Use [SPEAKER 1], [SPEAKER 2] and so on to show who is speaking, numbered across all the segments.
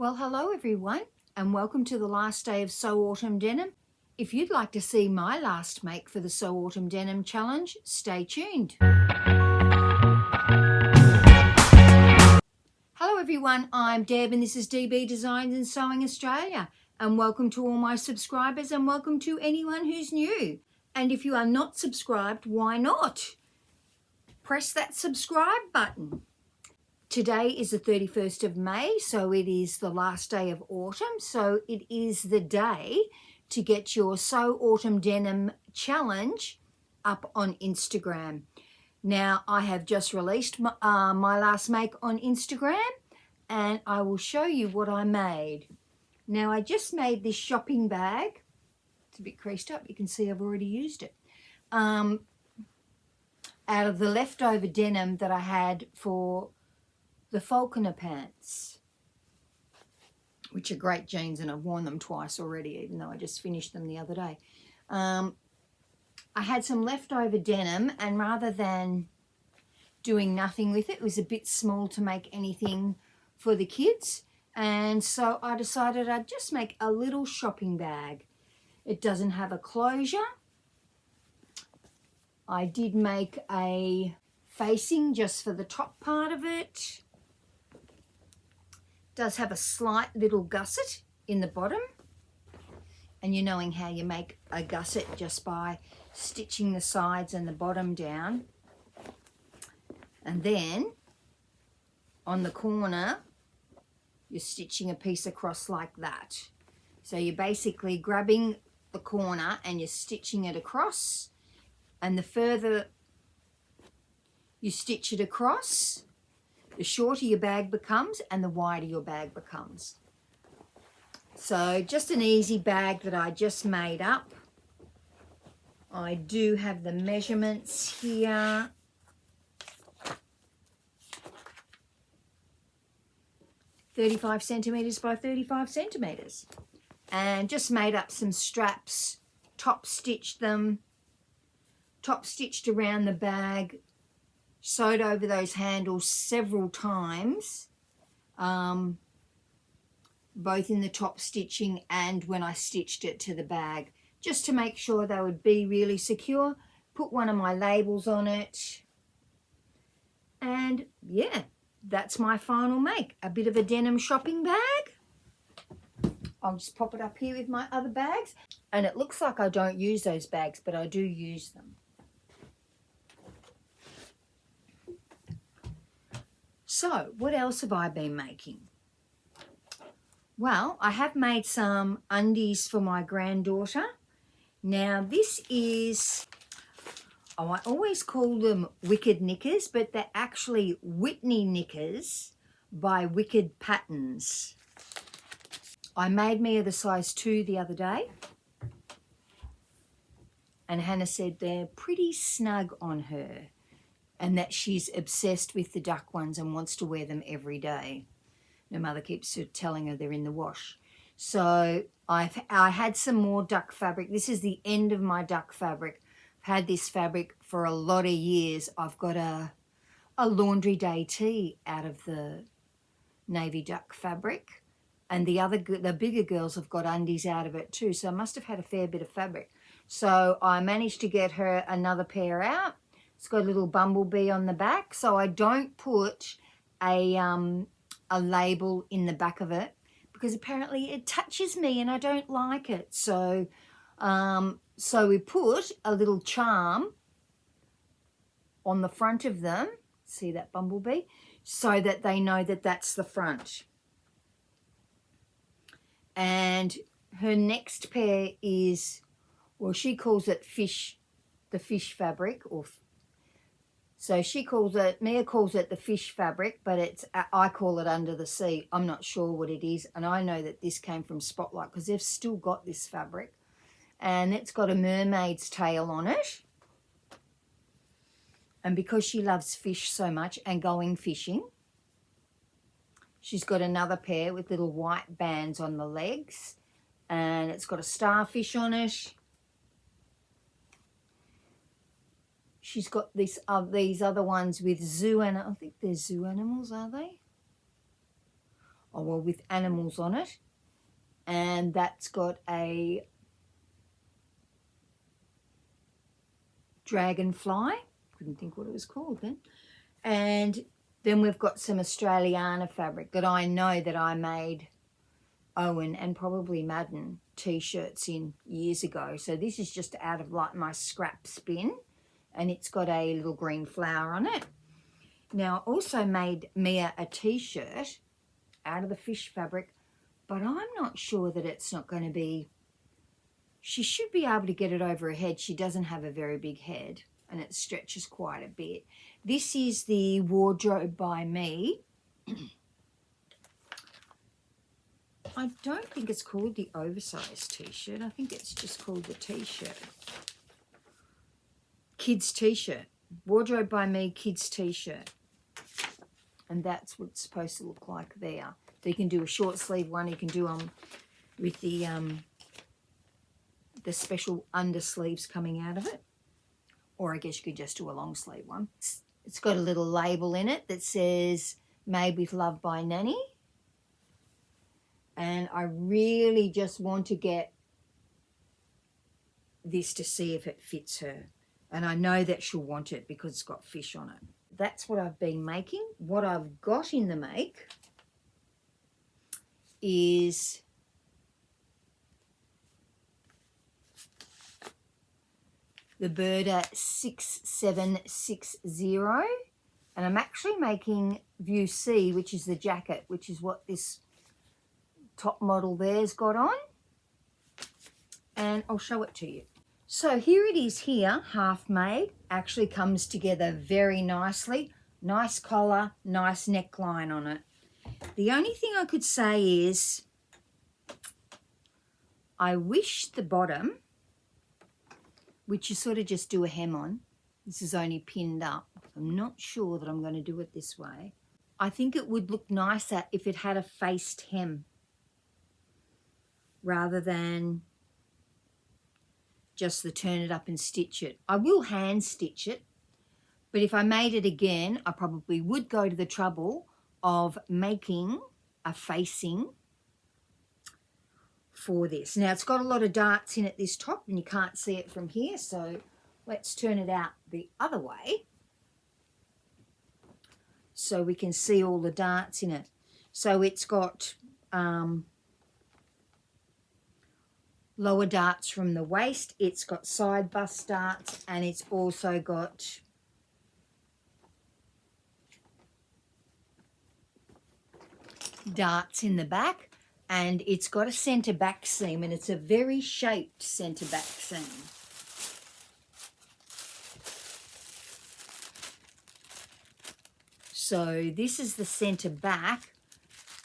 [SPEAKER 1] Well, hello everyone, and welcome to the last day of Sew Autumn Denim. If you'd like to see my last make for the Sew Autumn Denim Challenge, stay tuned. Hello everyone, I'm Deb and this is DB Designs and Sewing Australia. And welcome to all my subscribers and welcome to anyone who's new. And if you are not subscribed, why not? Press that subscribe button. Today is the 31st of May, so it is the last day of autumn. So it is the day to get your Sew Autumn Denim Challenge up on Instagram. Now, I have just released my last make on Instagram, and I will show you what I made. Now, I just made this shopping bag. It's a bit creased up. You can see I've already used it. Out of the leftover denim that I had for the falconer pants, which are great jeans, and I've worn them twice already, even though I just finished them the other day. I had some leftover denim, and rather than doing nothing with it, it was a bit small to make anything for the kids, and so I decided I'd just make a little shopping bag. It doesn't have a closure. I did make a facing just for the top part of it. Does have a slight little gusset in the bottom, and you're knowing how you make a gusset just by stitching the sides and the bottom down, and then on the corner you're stitching a piece across like that. So you're basically grabbing the corner and you're stitching it across, and the further you stitch it across, the shorter your bag becomes and the wider your bag becomes. So just an easy bag that I just made up. I do have the measurements here. "35 centimetres by 35 centimetres. And just made up some straps, top stitched them, top stitched around the bag, sewed over those handles several times, both in the top stitching and when I stitched it to the bag, just to make sure they would be really secure. Put one of my labels on it, and yeah, that's my final make. A bit of a denim shopping bag. I'll just pop it up here with my other bags, and it looks like I don't use those bags, but I do use them. So, what else have I been making? Well, I have made some undies for my granddaughter. Now, this is, I always call them Wicked Knickers, but they're actually Whitney Knickers by Wicked Patterns. I made me the size 2 the other day, and Hannah said they're pretty snug on her, and that she's obsessed with the duck ones and wants to wear them every day. Her mother keeps telling her they're in the wash. So I had some more duck fabric. This is the end of my duck fabric. I've had this fabric for a lot of years. I've got a laundry day tee out of the navy duck fabric, and the bigger girls have got undies out of it too. So I must have had a fair bit of fabric. So I managed to get her another pair out. It's got a little bumblebee on the back, so I don't put a label in the back of it because apparently it touches me and I don't like it. So, so we put a little charm on the front of them. See that bumblebee? So that they know that that's the front. And her next pair is, well, she calls it the fish fabric, or so she calls it, Mia calls it the fish fabric, but I call it under the sea. I'm not sure what it is, and I know that this came from Spotlight because they've still got this fabric, and it's got a mermaid's tail on it. And because she loves fish so much and going fishing, she's got another pair with little white bands on the legs, and it's got a starfish on it. She's got these other ones with zoo, and I think they're zoo animals, are they? oh well, with animals on it, and that's got a dragonfly, couldn't think what it was called then, and then we've got some Australiana fabric that I know that I made Owen and probably Madden t-shirts in years ago. So this is just out of like my scraps bin, and it's got a little green flower on it. Now I also made Mia a t-shirt out of the fish fabric, but I'm not sure that it's not going to be, she should be able to get it over her head. She doesn't have a very big head and it stretches quite a bit. This is the Wardrobe by Me. I don't think it's called the oversized t-shirt. I think it's just called the t-shirt. Kids t-shirt. Wardrobe by Me kids t-shirt. And that's what it's supposed to look like there. So you can do a short sleeve one. You can do with the special undersleeves coming out of it. Or I guess you could just do a long sleeve one. It's got a little label in it that says Made with Love by Nanny. And I really just want to get this to see if it fits her. And I know that she'll want it because it's got fish on it. That's what I've been making. What I've got in the make is the Burda 6760, and I'm actually making View C, which is the jacket, which is what this top model there's got on, and I'll show it to you. So here it is here, half made, actually comes together very nicely. Nice collar, nice neckline on it. The only thing I could say is I wish the bottom, which you sort of just do a hem on, this is only pinned up. I'm not sure that I'm going to do it this way. I think it would look nicer if it had a faced hem rather than just the turn it up and stitch it. I will hand stitch it, but if I made it again, I probably would go to the trouble of making a facing for this. Now it's got a lot of darts in it, this top, and you can't see it from here, so let's turn it out the other way so we can see all the darts in it. So it's got lower darts from the waist, it's got side bust darts, and it's also got darts in the back. And it's got a centre back seam, and it's a very shaped centre back seam. So this is the centre back,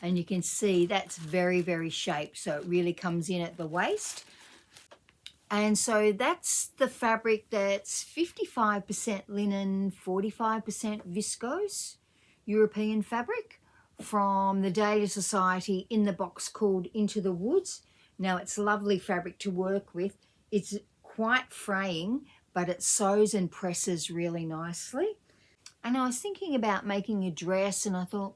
[SPEAKER 1] and you can see that's very, very shaped. So it really comes in at the waist. And so that's the fabric that's 55% linen, 45% viscose, European fabric, from the Dahlia Sewciety in the box called Into the Woods. Now it's lovely fabric to work with. It's quite fraying, but it sews and presses really nicely. And I was thinking about making a dress, and I thought,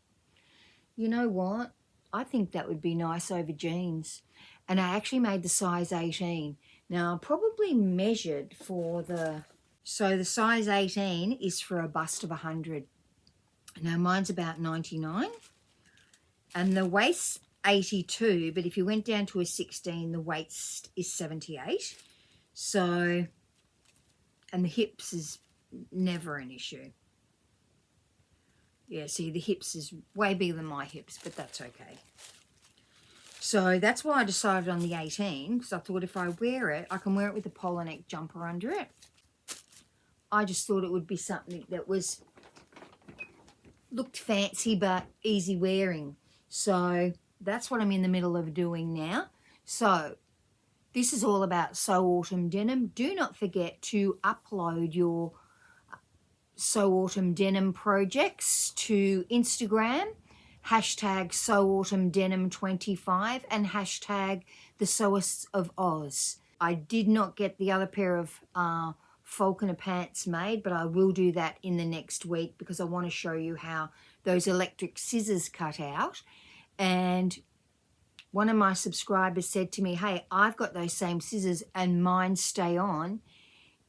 [SPEAKER 1] you know what? I think that would be nice over jeans. And I actually made the size 18. Now I probably measured for so the size 18 is for a bust of 100. Now mine's about 99 and the waist's 82, but if you went down to a 16, the waist is 78. So, and the hips is never an issue. Yeah, see, the hips is way bigger than my hips, but that's okay. So that's why I decided on the 18, because I thought if I wear it, I can wear it with a polo neck jumper under it. I just thought it would be something that looked fancy but easy wearing. So that's what I'm in the middle of doing now. So this is all about Sew Autumn Denim. Do not forget to upload your Sew Autumn Denim projects to Instagram, hashtag Sew Autumn Denim 25 and hashtag the Sewists of Oz. I did not get the other pair of falconer pants made, but I will do that in the next week because I want to show you how those electric scissors cut out. And one of my subscribers said to me, hey, I've got those same scissors and mine stay on.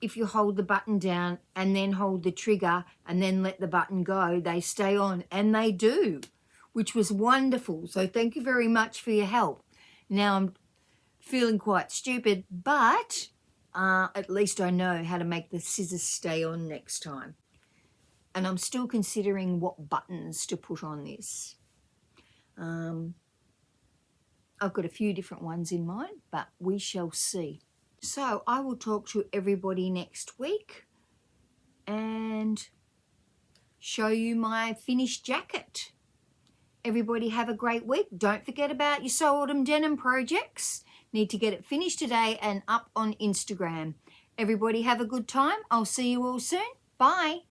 [SPEAKER 1] If you hold the button down and then hold the trigger and then let the button go, they stay on, and they do, which was wonderful. So thank you very much for your help. Now I'm feeling quite stupid, but at least I know how to make the scissors stay on next time. And I'm still considering what buttons to put on this. I've got a few different ones in mind, but we shall see. So I will talk to everybody next week and show you my finished jacket. Everybody have a great week. Don't forget about your Sew Autumn Denim projects. Need to get it finished today and up on Instagram. Everybody have a good time. I'll see you all soon. Bye.